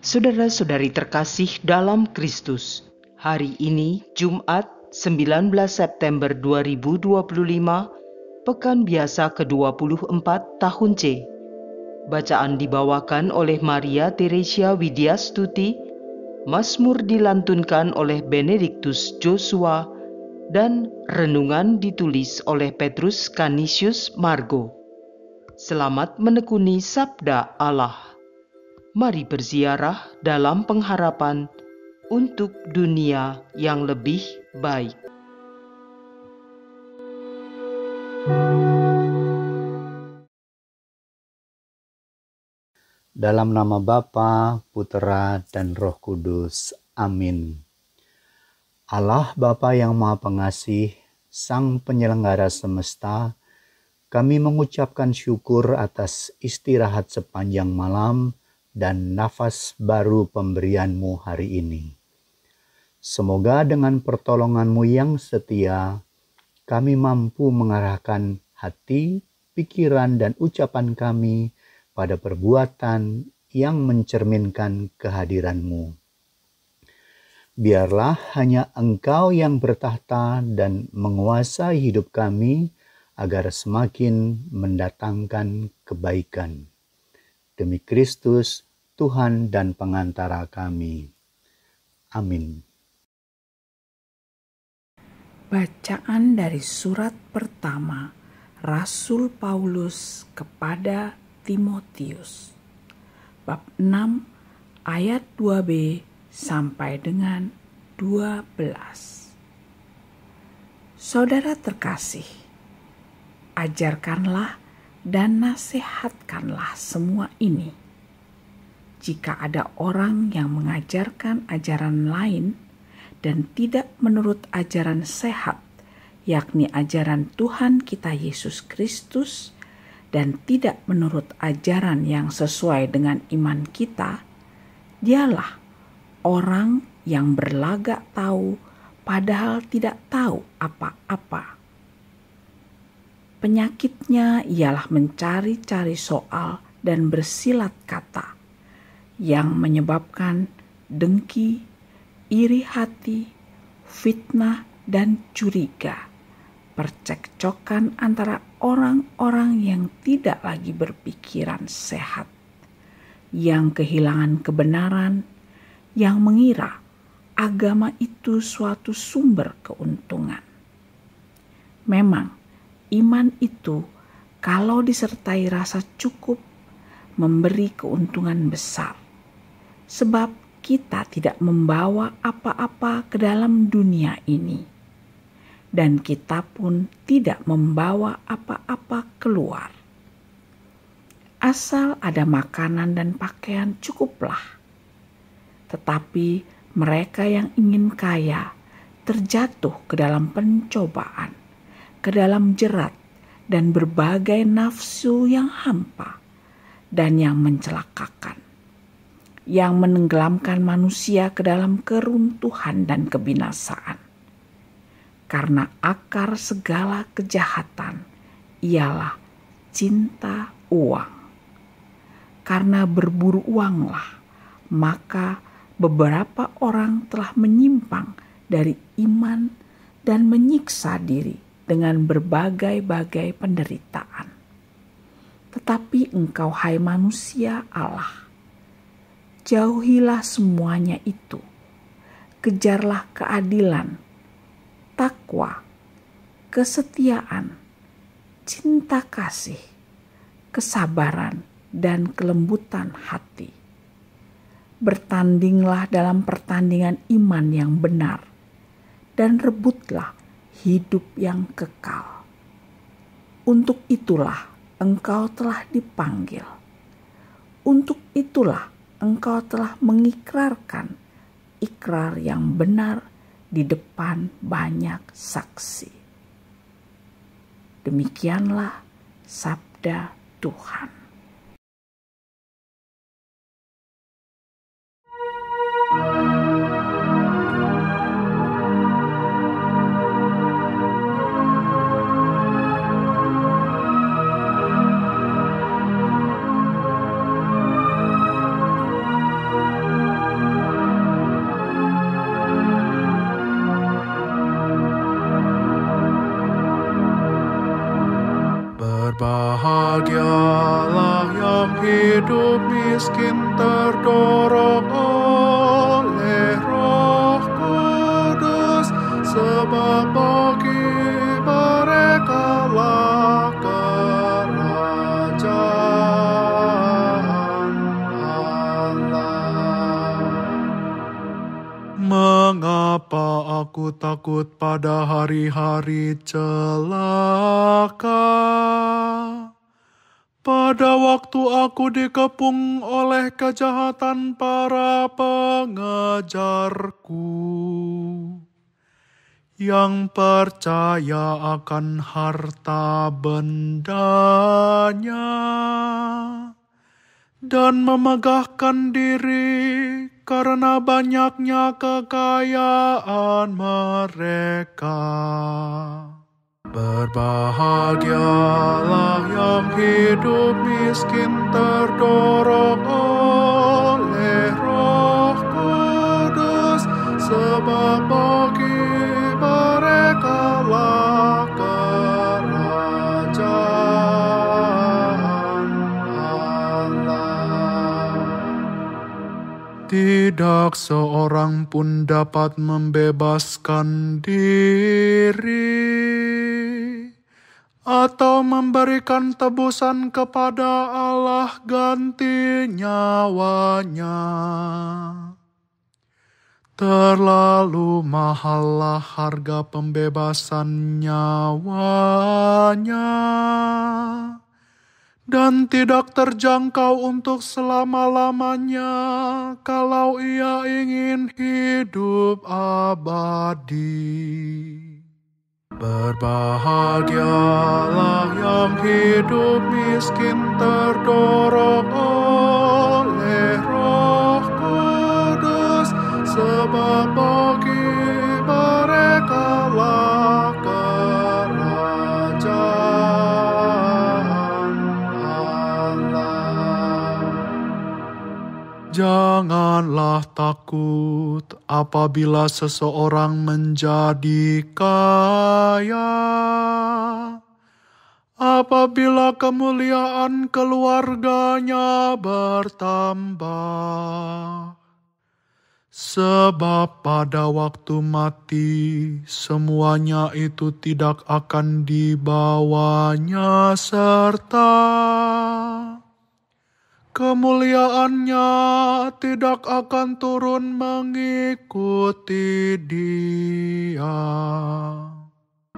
Saudara-saudari terkasih dalam Kristus, hari ini Jumat 19 September 2025, Pekan Biasa ke-24 tahun C. Bacaan dibawakan oleh Maria Teresia Widyastuti, Mazmur dilantunkan oleh Benediktus Joshua, dan renungan ditulis oleh Petrus Canisius Margo. Selamat menekuni Sabda Allah. Mari berziarah dalam pengharapan untuk dunia yang lebih baik. Dalam nama Bapa, Putera, dan Roh Kudus. Amin. Allah Bapa yang Maha Pengasih, Sang Penyelenggara semesta, kami mengucapkan syukur atas istirahat sepanjang malam dan nafas baru pemberian-Mu hari ini. Semoga dengan pertolongan-Mu yang setia, kami mampu mengarahkan hati, pikiran, dan ucapan kami pada perbuatan yang mencerminkan kehadiran-Mu. Biarlah hanya Engkau yang bertahta dan menguasai hidup kami agar semakin mendatangkan kebaikan. Demi Kristus, Tuhan dan pengantara kami. Amin. Bacaan dari surat pertama Rasul Paulus kepada Timotius, bab 6 ayat 2b sampai dengan 12. Saudara terkasih, ajarkanlah dan nasihatkanlah semua ini. Jika ada orang yang mengajarkan ajaran lain dan tidak menurut ajaran sehat, yakni ajaran Tuhan kita Yesus Kristus, dan tidak menurut ajaran yang sesuai dengan iman kita, dialah orang yang berlagak tahu padahal tidak tahu apa-apa. Penyakitnya ialah mencari-cari soal dan bersilat kata yang menyebabkan dengki, iri hati, fitnah, dan curiga, percekcokan antara orang-orang yang tidak lagi berpikiran sehat, yang kehilangan kebenaran, yang mengira agama itu suatu sumber keuntungan. Memang, iman itu kalau disertai rasa cukup memberi keuntungan besar, sebab kita tidak membawa apa-apa ke dalam dunia ini, dan kita pun tidak membawa apa-apa keluar. Asal ada makanan dan pakaian cukuplah. Tetapi mereka yang ingin kaya terjatuh ke dalam pencobaan, ke dalam jerat, dan berbagai nafsu yang hampa dan yang mencelakakan, yang menenggelamkan manusia ke dalam keruntuhan dan kebinasaan. Karena akar segala kejahatan ialah cinta uang. Karena berburu uanglah, maka beberapa orang telah menyimpang dari iman dan menyiksa diri dengan berbagai-bagai penderitaan. Tetapi engkau, hai manusia Allah, jauhilah semuanya itu. Kejarlah keadilan, takwa, kesetiaan, cinta kasih, kesabaran, dan kelembutan hati. Bertandinglah dalam pertandingan iman yang benar, dan rebutlah hidup yang kekal. Untuk itulah engkau telah dipanggil. Untuk itulah engkau telah mengikrarkan ikrar yang benar di depan banyak saksi. Demikianlah sabda Tuhan. Berbahagialah yang hidup miskin terdorong oleh Roh Kudus, sebab bagi merekalah kerajaan Allah. Mengapa aku takut pada hari-hari celaka? Pada waktu aku dikepung oleh kejahatan para pengejarku, yang percaya akan harta bendanya dan memegahkan diri karena banyaknya kekayaan mereka. Berbahagialah yang hidup miskin terdorong oleh Roh Kudus, sebab bagi merekalah kerajaan Allah. Tidak seorang pun dapat membebaskan diri atau memberikan tebusan kepada Allah ganti nyawanya. Terlalu mahallah harga pembebasan nyawanya, dan tidak terjangkau untuk selama-lamanya kalau ia ingin hidup abadi. Berbahagialah yang hidup miskin terdorong oleh Roh Kudus, sebab bagi merekalah kerajaan Allah. Janganlah takut apabila seseorang menjadi kaya, apabila kemuliaan keluarganya bertambah. Sebab pada waktu mati, semuanya itu tidak akan dibawanya serta kemuliaannya tidak akan turun mengikuti dia.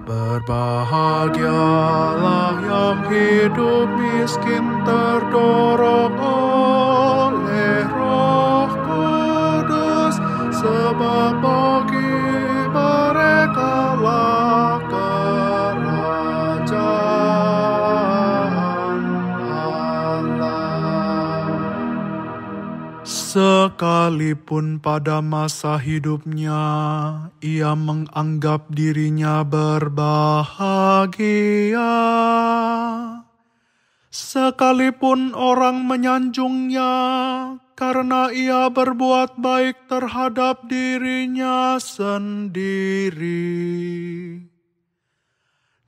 Berbahagialah yang hidup miskin terdorong oleh Roh Kudus, sebab bagi merekalah kerajaan Allah. Sekalipun pada masa hidupnya ia menganggap dirinya berbahagia, sekalipun orang menyanjungnya karena ia berbuat baik terhadap dirinya sendiri,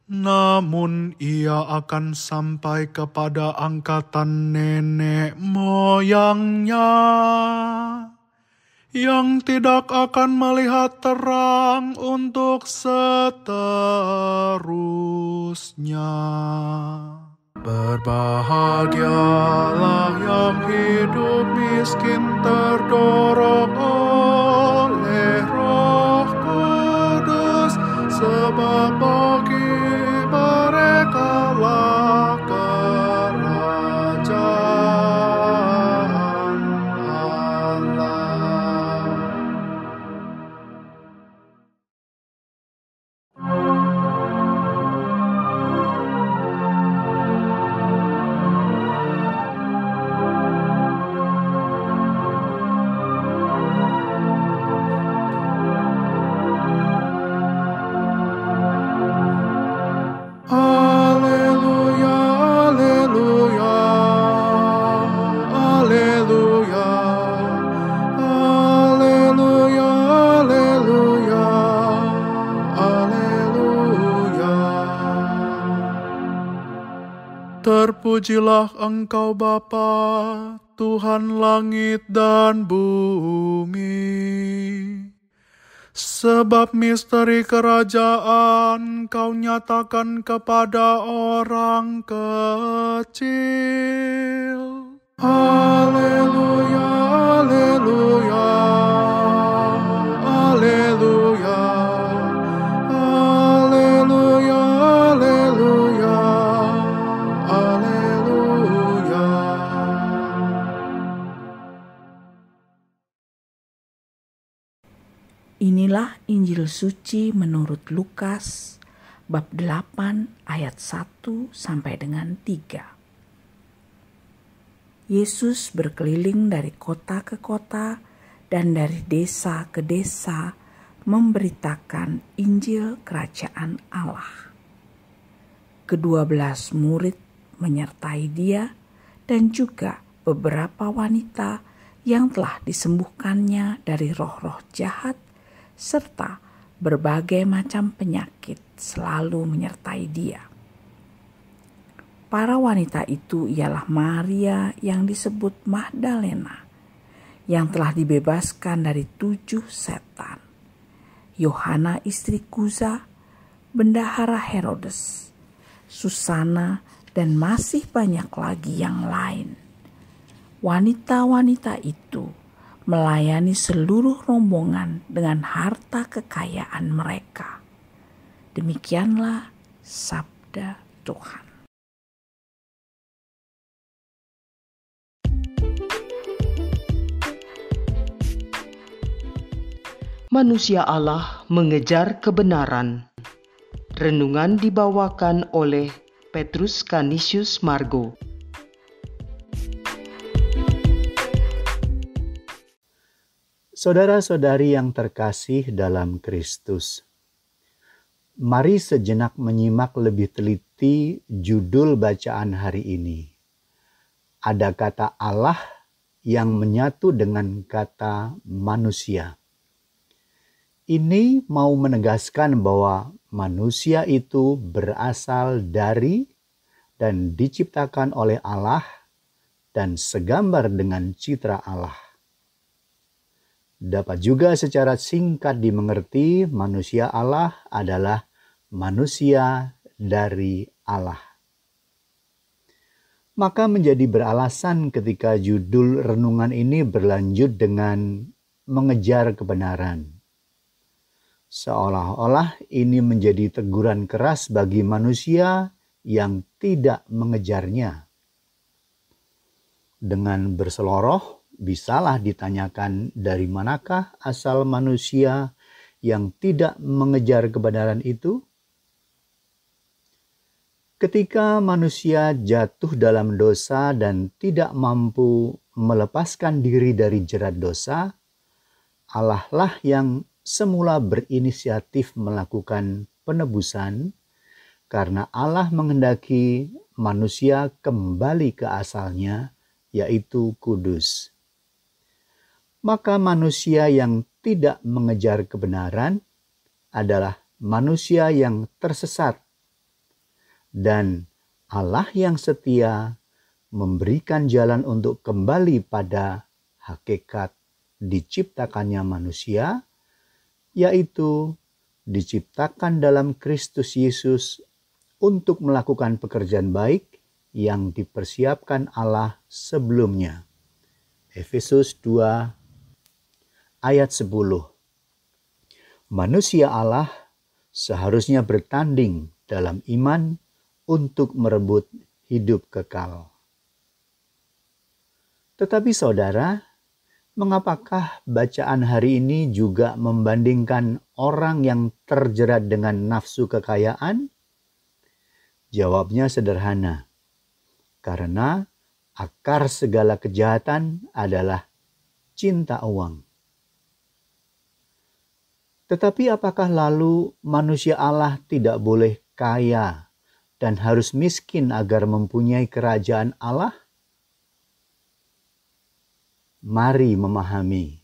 namun ia akan sampai kepada angkatan nenek moyangnya yang tidak akan melihat terang untuk seterusnya. Berbahagialah yang hidup miskin terdorong oleh Roh Kudus, sebab bagi merekalah kerajaan Allah. Terpujilah Engkau Bapa, Tuhan langit dan bumi. Sebab misteri kerajaan Kau nyatakan kepada orang kecil. Haleluya, haleluya, haleluya, haleluya, haleluya, haleluya. Inilah Injil suci menurut Lukas bab 8 ayat 1 sampai dengan 3. Yesus berkeliling dari kota ke kota dan dari desa ke desa memberitakan Injil Kerajaan Allah. Ke-12 murid menyertai dia dan juga beberapa wanita yang telah disembuhkannya dari roh-roh jahat serta berbagai macam penyakit selalu menyertai dia. Para wanita itu ialah Maria yang disebut Magdalena, yang telah dibebaskan dari 7 setan, Yohana istri Kuza, bendahara Herodes, Susana, dan masih banyak lagi yang lain. Wanita-wanita itu melayani seluruh rombongan dengan harta kekayaan mereka. Demikianlah sabda Tuhan. Manusia Allah mengejar kebenaran. Renungan dibawakan oleh Petrus Canisius Margo. Saudara-saudari yang terkasih dalam Kristus, mari sejenak menyimak lebih teliti judul bacaan hari ini. Ada kata Allah yang menyatu dengan kata manusia. Ini mau menegaskan bahwa manusia itu berasal dari dan diciptakan oleh Allah dan segambar dengan citra Allah. Dapat juga secara singkat dimengerti manusia Allah adalah manusia dari Allah. Maka menjadi beralasan ketika judul renungan ini berlanjut dengan mengejar kebenaran. Seolah-olah ini menjadi teguran keras bagi manusia yang tidak mengejarnya. Dengan berseloroh, bisalah ditanyakan dari manakah asal manusia yang tidak mengejar kebenaran itu? Ketika manusia jatuh dalam dosa dan tidak mampu melepaskan diri dari jerat dosa, Allah lah yang semula berinisiatif melakukan penebusan karena Allah menghendaki manusia kembali ke asalnya, yaitu kudus. Maka manusia yang tidak mengejar kebenaran adalah manusia yang tersesat. Dan Allah yang setia memberikan jalan untuk kembali pada hakikat diciptakannya manusia, yaitu diciptakan dalam Kristus Yesus untuk melakukan pekerjaan baik yang dipersiapkan Allah sebelumnya. Efesus 2 ayat 10. Manusia Allah seharusnya bertanding dalam iman untuk merebut hidup kekal. Tetapi saudara, mengapakah bacaan hari ini juga membandingkan orang yang terjerat dengan nafsu kekayaan? Jawabnya sederhana. Karena akar segala kejahatan adalah cinta uang. Tetapi apakah lalu manusia Allah tidak boleh kaya dan harus miskin agar mempunyai kerajaan Allah? Mari memahami,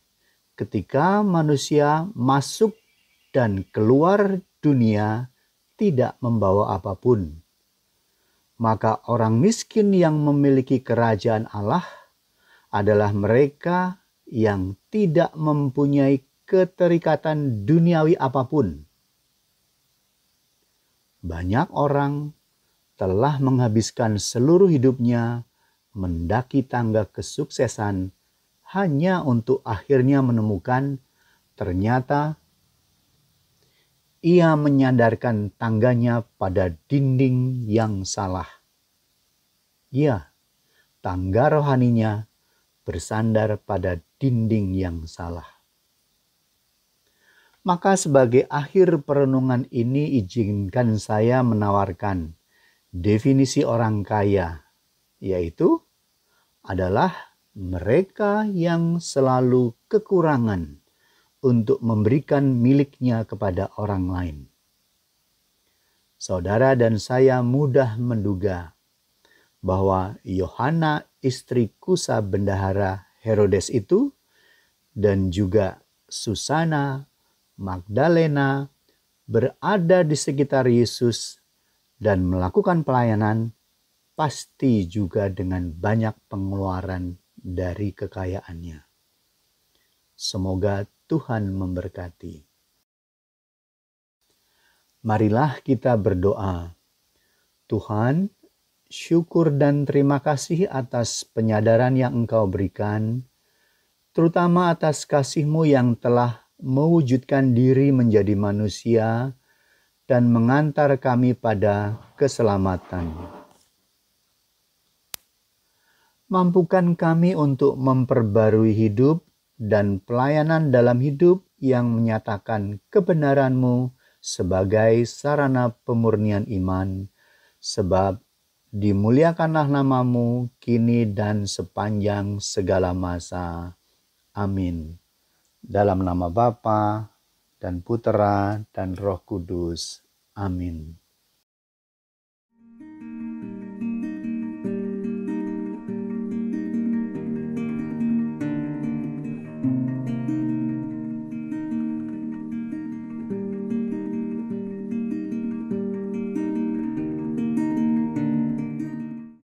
ketika manusia masuk dan keluar dunia tidak membawa apapun, Maka orang miskin yang memiliki kerajaan Allah adalah mereka yang tidak mempunyai keterikatan duniawi apapun. Banyak orang telah menghabiskan seluruh hidupnya mendaki tangga kesuksesan hanya untuk akhirnya menemukan ternyata ia menyandarkan tangganya pada dinding yang salah. Ya, tangga rohaninya bersandar pada dinding yang salah. Maka sebagai akhir perenungan ini izinkan saya menawarkan definisi orang kaya, yaitu adalah mereka yang selalu kekurangan untuk memberikan miliknya kepada orang lain. Saudara dan saya mudah menduga bahwa Yohana istri Kusa bendahara Herodes itu dan juga Susana, Magdalena berada di sekitar Yesus dan melakukan pelayanan pasti juga dengan banyak pengeluaran dari kekayaannya. Semoga Tuhan memberkati. Marilah kita berdoa. Tuhan, syukur dan terima kasih atas penyadaran yang Engkau berikan, terutama atas kasih-Mu yang telah mewujudkan diri menjadi manusia dan mengantar kami pada keselamatan. Mampukan kami untuk memperbarui hidup dan pelayanan dalam hidup yang menyatakan kebenaran-Mu sebagai sarana pemurnian iman, sebab dimuliakanlah nama-Mu kini dan sepanjang segala masa. Amin. Dalam nama Bapa dan Putera dan Roh Kudus. Amin.